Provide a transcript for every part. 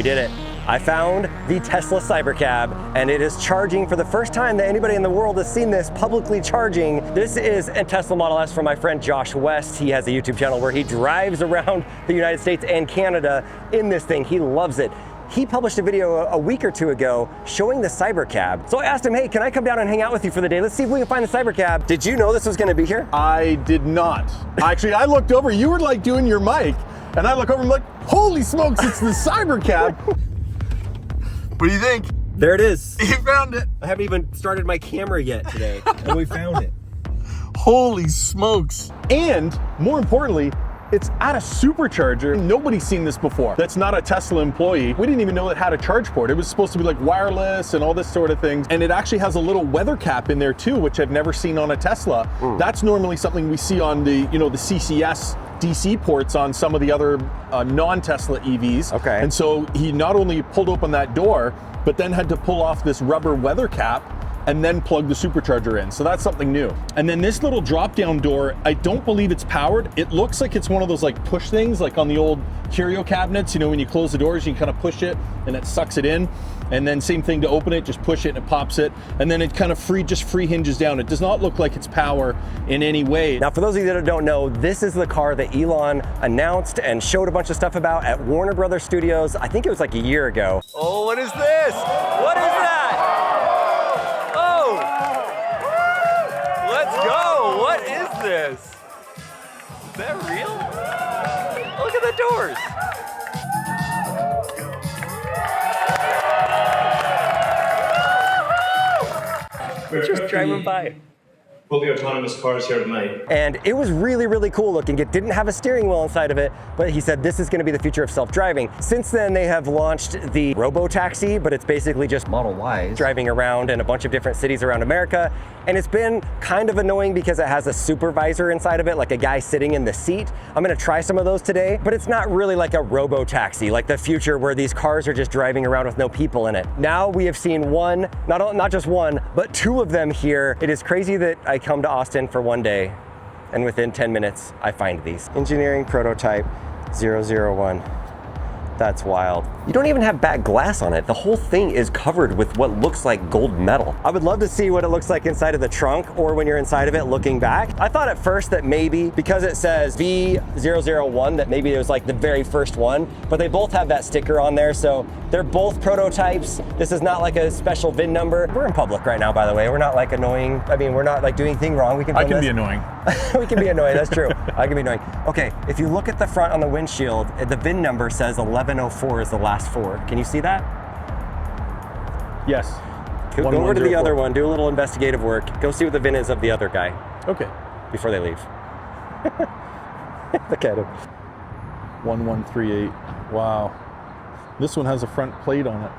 We did it. I found the Tesla Cybercab, and it is charging for the first time that anybody in the world has seen this publicly charging. This is a Tesla Model S from my friend Josh West. He has a YouTube channel where he drives around the United States and Canada in this thing. He loves it. He published a video a week or two ago showing the Cybercab. So I asked him, hey, can I come down and hang out with you for the day? Let's see if we can find the Cybercab. Did you know this was gonna be here? I did not. Actually, I looked over, you were like doing your mic, and I look over and I'm like, holy smokes, it's the Cybercab. What do you think? There it is. You found it. I haven't even started my camera yet today, and we found it. Holy smokes. And more importantly, it's at a supercharger. Nobody's seen this before. That's not a Tesla employee. We didn't even know it had a charge port. It was supposed to be like wireless and all this sort of things. And it actually has a little weather cap in there too, which I've never seen on a Tesla. That's normally something we see on the, the CCS DC ports on some of the other non-Tesla EVs. Okay. And so he not only pulled open that door, but then had to pull off this rubber weather cap and then plug the supercharger in. So that's something new. And then this little drop-down door, I don't believe it's powered. It looks like it's one of those like push things, like on the old curio cabinets, when you close the doors, you kind of push it and it sucks it in. And then same thing to open it, just push it and it pops it. And then it kind of just free hinges down. It does not look like it's power in any way. Now, for those of you that don't know, this is the car that Elon announced and showed a bunch of stuff about at Warner Brothers Studios. I think it was like a year ago. Oh, what is this? What is that? Oh, let's go. What is this? Is that real? Look at the doors. We're just driving by. Fully autonomous cars here tonight. And it was really, really cool looking. It didn't have a steering wheel inside of it, but he said this is going to be the future of self-driving. Since then, they have launched the Robotaxi, but it's basically just Model Ys driving around in a bunch of different cities around America. And it's been kind of annoying because it has a supervisor inside of it, like a guy sitting in the seat. I'm going to try some of those today, but it's not really like a Robotaxi, like the future where these cars are just driving around with no people in it. Now we have seen one, not just one, but two of them here. It is crazy that I come to Austin for one day and within 10 minutes I find these. Engineering prototype 001. That's wild. You don't even have back glass on it. The whole thing is covered with what looks like gold metal. I would love to see what it looks like inside of the trunk or when you're inside of it looking back. I thought at first that maybe because it says V001 that maybe it was like the very first one, but they both have that sticker on there, so they're both prototypes. This is not like a special VIN number. We're in public right now, by the way. We're not like annoying. I mean, we're not like doing anything wrong. I can be annoying. We can be annoying, that's true. I can be annoying. Okay, if you look at the front on the windshield, the VIN number says 1104 is the last four. Can you see that? Yes. Go over to the other one, do a little investigative work. Go see what the VIN is of the other guy. Okay. Before they leave. Look at him. 1138. Wow. This one has a front plate on it.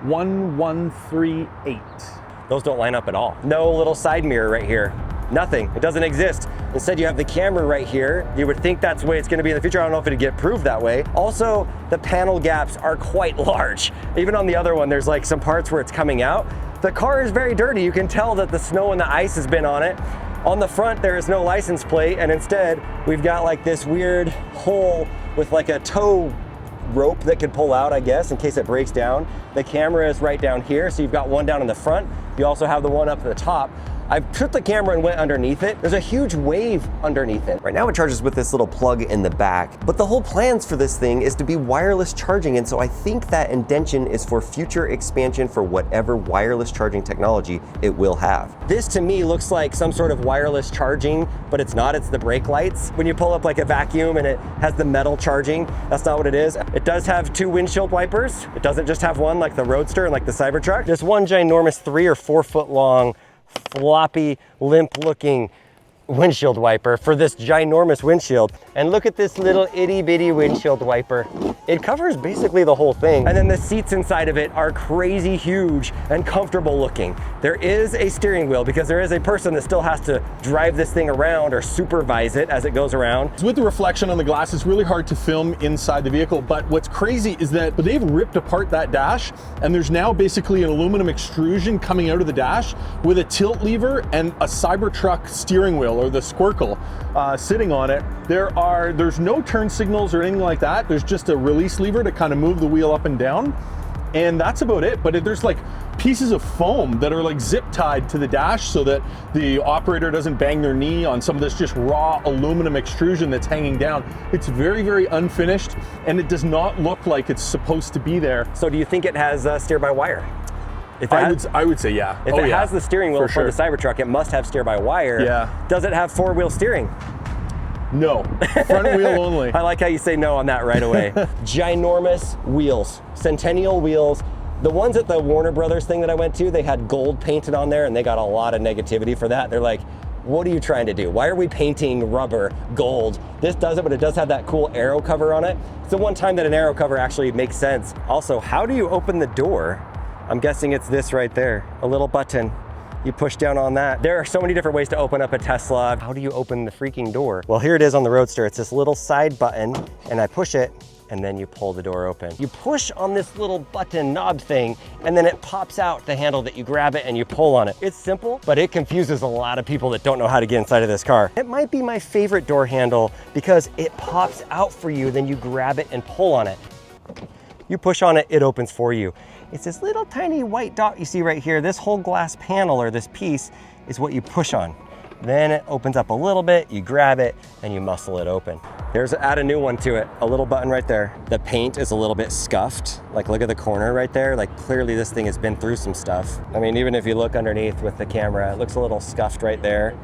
1138. Those don't line up at all. No little side mirror right here. Nothing. It doesn't exist. Instead, you have the camera right here. You would think that's the way it's going to be in the future. I don't know if it'd get proved that way. Also, the panel gaps are quite large. Even on the other one, there's like some parts where it's coming out. The car is very dirty. You can tell that the snow and the ice has been on it. On the front, there is no license plate, and instead, we've got like this weird hole with like a tow rope that could pull out, I guess, in case it breaks down. The camera is right down here, so you've got one down in the front. You also have the one up at the top. I took the camera and went underneath it. There's a huge wave underneath it. Right now it charges with this little plug in the back, but the whole plans for this thing is to be wireless charging, and so I think that indention is for future expansion for whatever wireless charging technology it will have. This to me looks like some sort of wireless charging, but it's not, it's the brake lights. When you pull up like a vacuum and it has the metal charging, that's not what it is. It does have two windshield wipers. It doesn't just have one like the Roadster and like the Cybertruck. There's one ginormous 3 or 4 foot long floppy, limp-looking windshield wiper for this ginormous windshield. And look at this little itty-bitty windshield wiper. It covers basically the whole thing. And then the seats inside of it are crazy huge and comfortable looking. There is a steering wheel because there is a person that still has to drive this thing around or supervise it as it goes around. With the reflection on the glass, it's really hard to film inside the vehicle, but what's crazy is that they've ripped apart that dash, and there's now basically an aluminum extrusion coming out of the dash with a tilt lever and a Cybertruck steering wheel. wheel or the Squircle sitting on it. There's no turn signals or anything like that. There's just a release lever to kind of move the wheel up and down. And that's about it. But there's like pieces of foam that are like zip tied to the dash so that the operator doesn't bang their knee on some of this just raw aluminum extrusion that's hanging down. It's very, very unfinished, and it does not look like it's supposed to be there. So do you think it has steer-by-wire? I would say yeah. If it has the steering wheel for sure. the Cybertruck, it must have steer-by-wire. Yeah. Does it have four-wheel steering? No, front wheel only. I like how you say no on that right away. Ginormous wheels, Centennial wheels. The ones at the Warner Brothers thing that I went to, they had gold painted on there, and they got a lot of negativity for that. They're like, what are you trying to do? Why are we painting rubber gold? This does it, but it does have that cool aero cover on it. It's the one time that an aero cover actually makes sense. Also, how do you open the door? I'm guessing it's this right there, a little button. You push down on that. There are so many different ways to open up a Tesla. How do you open the freaking door? Well, here it is on the Roadster. It's this little side button, and I push it, and then you pull the door open. You push on this little button knob thing, and then it pops out the handle that you grab it and you pull on it. It's simple, but it confuses a lot of people that don't know how to get inside of this car. It might be my favorite door handle because it pops out for you, then you grab it and pull on it. You push on it, it opens for you. It's this little tiny white dot you see right here. This whole glass panel or this piece is what you push on. Then it opens up a little bit, you grab it, and you muscle it open. Add a new one to it, a little button right there. The paint is a little bit scuffed. Like, look at the corner right there. Like, clearly this thing has been through some stuff. I mean, even if you look underneath with the camera, it looks a little scuffed right there.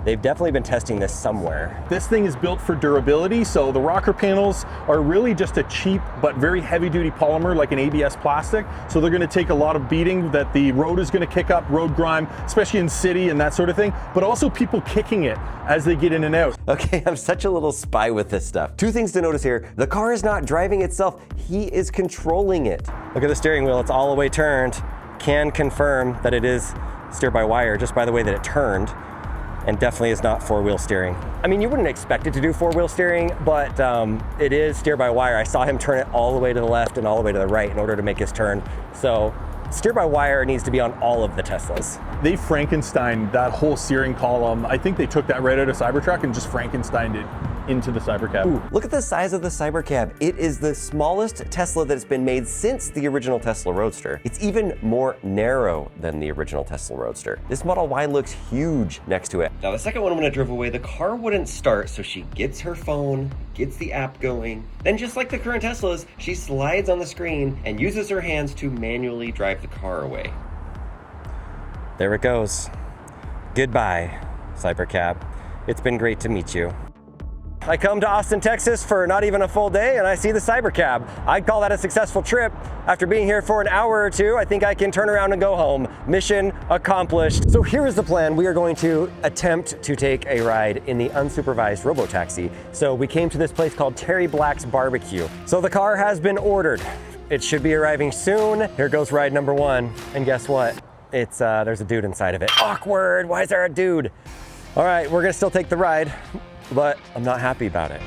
They've definitely been testing this somewhere. This thing is built for durability, so the rocker panels are really just a cheap but very heavy-duty polymer like an ABS plastic, so they're gonna take a lot of beating that the road is gonna kick up, road grime, especially in city and that sort of thing, but also people kicking it as they get in and out. Okay, I'm such a little spy with this stuff. Two things to notice here. The car is not driving itself, he is controlling it. Look at the steering wheel, it's all the way turned. Can confirm that it is steer-by-wire just by the way that it turned. And definitely is not four-wheel steering. I mean, you wouldn't expect it to do four-wheel steering, but it is steer-by-wire. I saw him turn it all the way to the left and all the way to the right in order to make his turn. So steer-by-wire needs to be on all of the Teslas. They Frankensteined that whole steering column. I think they took that right out of Cybertruck and just Frankensteined it into the Cybercab. Ooh, look at the size of the Cybercab. It is the smallest Tesla that's been made since the original Tesla Roadster. It's even more narrow than the original Tesla Roadster. This Model Y looks huge next to it. Now the second one when I drove away, the car wouldn't start, so she gets her phone, gets the app going. Then just like the current Teslas, she slides on the screen and uses her hands to manually drive the car away. There it goes. Goodbye, Cybercab. It's been great to meet you. I come to Austin, Texas for not even a full day and I see the Cybercab. I'd call that a successful trip. After being here for an hour or two, I think I can turn around and go home. Mission accomplished. So here is the plan. We are going to attempt to take a ride in the unsupervised Robotaxi. So we came to this place called Terry Black's Barbecue. So the car has been ordered. It should be arriving soon. Here goes ride number one. And guess what? It's there's a dude inside of it. Awkward, why is there a dude? All right, we're gonna still take the ride, but I'm not happy about it.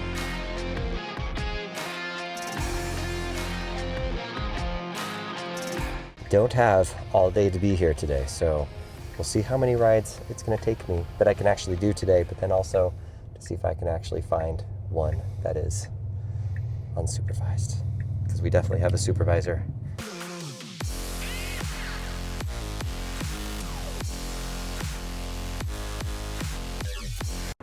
Don't have all day to be here today, so we'll see how many rides it's gonna take me that I can actually do today, but then also to see if I can actually find one that is unsupervised, because we definitely have a supervisor.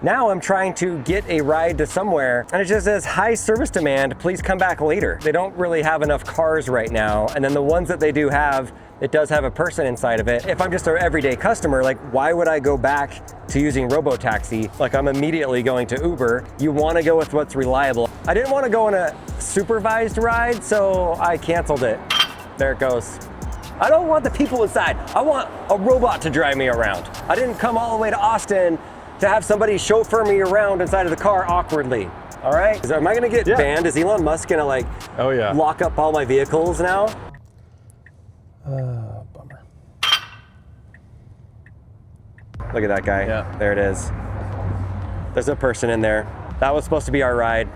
Now I'm trying to get a ride to somewhere and it just says high service demand, please come back later. They don't really have enough cars right now, and then the ones that they do have, it does have a person inside of it. If I'm just an everyday customer, like why would I go back to using Robotaxi? Like I'm immediately going to Uber. You wanna go with what's reliable. I didn't wanna go on a supervised ride, so I canceled it. There it goes. I don't want the people inside. I want a robot to drive me around. I didn't come all the way to Austin to have somebody chauffeur me around inside of the car awkwardly. All right? Am I gonna get banned? Is Elon Musk gonna like lock up all my vehicles now? Bummer. Look at that guy. Yeah. There it is. There's a person in there. That was supposed to be our ride.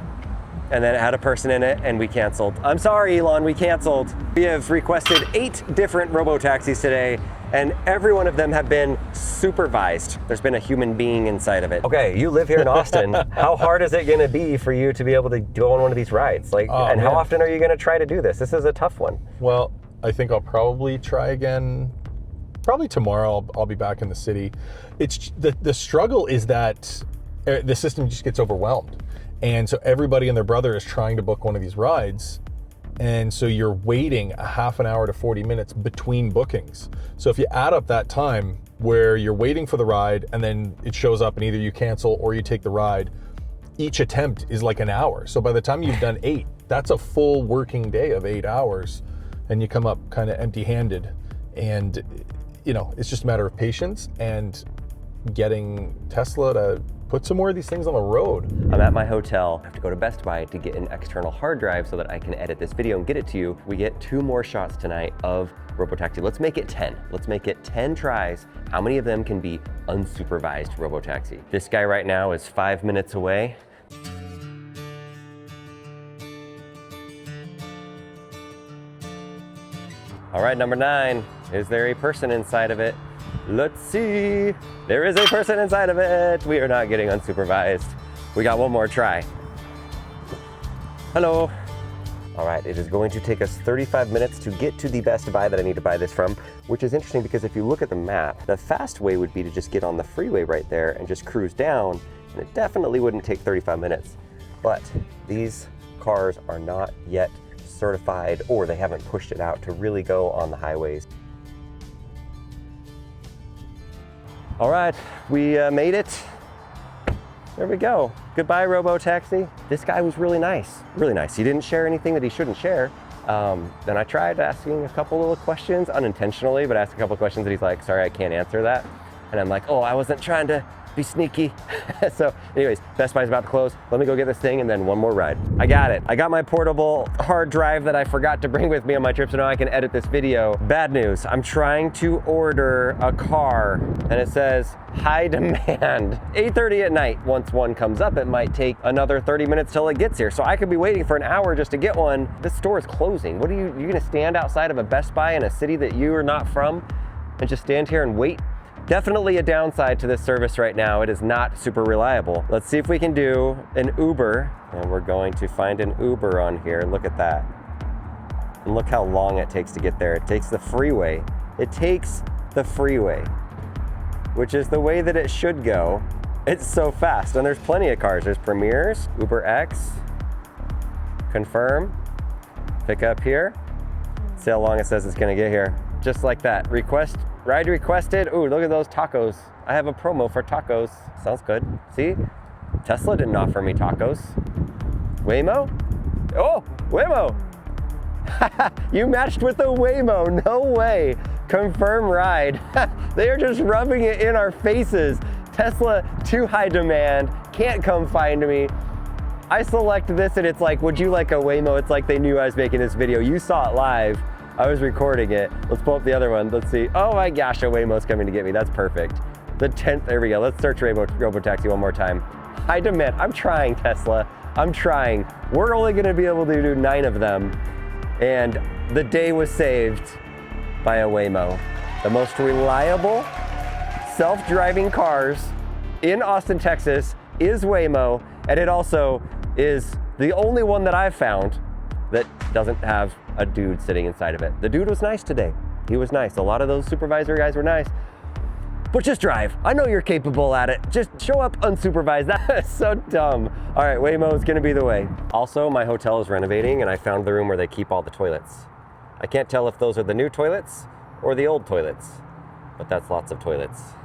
And then it had a person in it and we canceled. I'm sorry, Elon, we canceled. We have requested 8 different Robotaxis today and every one of them have been supervised. There's been a human being inside of it. Okay, you live here in Austin. How hard is it gonna be for you to be able to go on one of these rides? Like, and how often are you gonna try to do this? This is a tough one. Well, I think I'll probably try again. Probably tomorrow. I'll be back in the city. It's the struggle is that the system just gets overwhelmed, and so everybody and their brother is trying to book one of these rides. And so you're waiting a half an hour to 40 minutes between bookings. So if you add up that time where you're waiting for the ride and then it shows up and either you cancel or you take the ride, each attempt is like an hour. So by the time you've done 8, that's a full working day of 8 hours, and you come up kind of empty-handed. And, you know, it's just a matter of patience and getting Tesla to put some more of these things on the road. I'm at my hotel. I have to go to Best Buy to get an external hard drive so that I can edit this video and get it to you. We get 2 more shots tonight of Robotaxi. Let's make it 10. Let's make it 10 tries. How many of them can be unsupervised Robotaxi? This guy right now is 5 minutes away. All right, number 9. Is there a person inside of it? Let's see. There is a person inside of it. We are not getting unsupervised. We got one more try. Hello. All right, it is going to take us 35 minutes to get to the Best Buy that I need to buy this from, which is interesting because if you look at the map, the fast way would be to just get on the freeway right there and just cruise down, and it definitely wouldn't take 35 minutes. But these cars are not yet certified, or they haven't pushed it out to really go on the highways. All right, we made it. There we go. Goodbye, Robotaxi. This guy was really nice, really nice. He didn't share anything that he shouldn't share. Then I tried asking a couple little questions, unintentionally, but asked a couple questions and he's like, sorry, I can't answer that. And I'm like, oh, I wasn't trying to be sneaky. So anyways, Best Buy's about to close. Let me go get this thing and then one more ride. I got it. I got my portable hard drive that I forgot to bring with me on my trip, so now I can edit this video. Bad news, I'm trying to order a car and it says high demand. 8:30 at night. Once one comes up, it might take another 30 minutes till it gets here. So I could be waiting for an hour just to get one. This store is closing. What are you gonna stand outside of a Best Buy in a city that you are not from and just stand here and wait? Definitely a downside to this service right now. It is not super reliable. Let's see if we can do an Uber, and we're going to find an Uber on here. Look at that. And look how long it takes to get there. It takes the freeway. It takes the freeway, which is the way that it should go. It's so fast, and there's plenty of cars. There's Premiers, Uber X, confirm, pick up here. See how long it says it's gonna get here. Just like that. Request, ride requested. Ooh, look at those tacos. I have a promo for tacos. Sounds good. See? Tesla didn't offer me tacos. Waymo? Oh, Waymo! You matched with a Waymo, no way. Confirm ride. They are just rubbing it in our faces. Tesla, too high demand, can't come find me. I select this and it's like, would you like a Waymo? It's like they knew I was making this video. You saw it live. I was recording it. Let's pull up the other one. Let's see. Oh my gosh, a Waymo's coming to get me. That's perfect. The 10th, there we go. Let's search Robotaxi one more time. High demand. I'm trying, Tesla. I'm trying. We're only gonna be able to do 9 of them. And the day was saved by a Waymo. The most reliable self-driving cars in Austin, Texas is Waymo. And it also is the only one that I've found that doesn't have a dude sitting inside of it. The dude was nice today. He was nice. A lot of those supervisor guys were nice. But just drive. I know you're capable at it. Just show up unsupervised. That is so dumb. All right, Waymo is gonna be the way. Also, my hotel is renovating and I found the room where they keep all the toilets. I can't tell if those are the new toilets or the old toilets, but that's lots of toilets.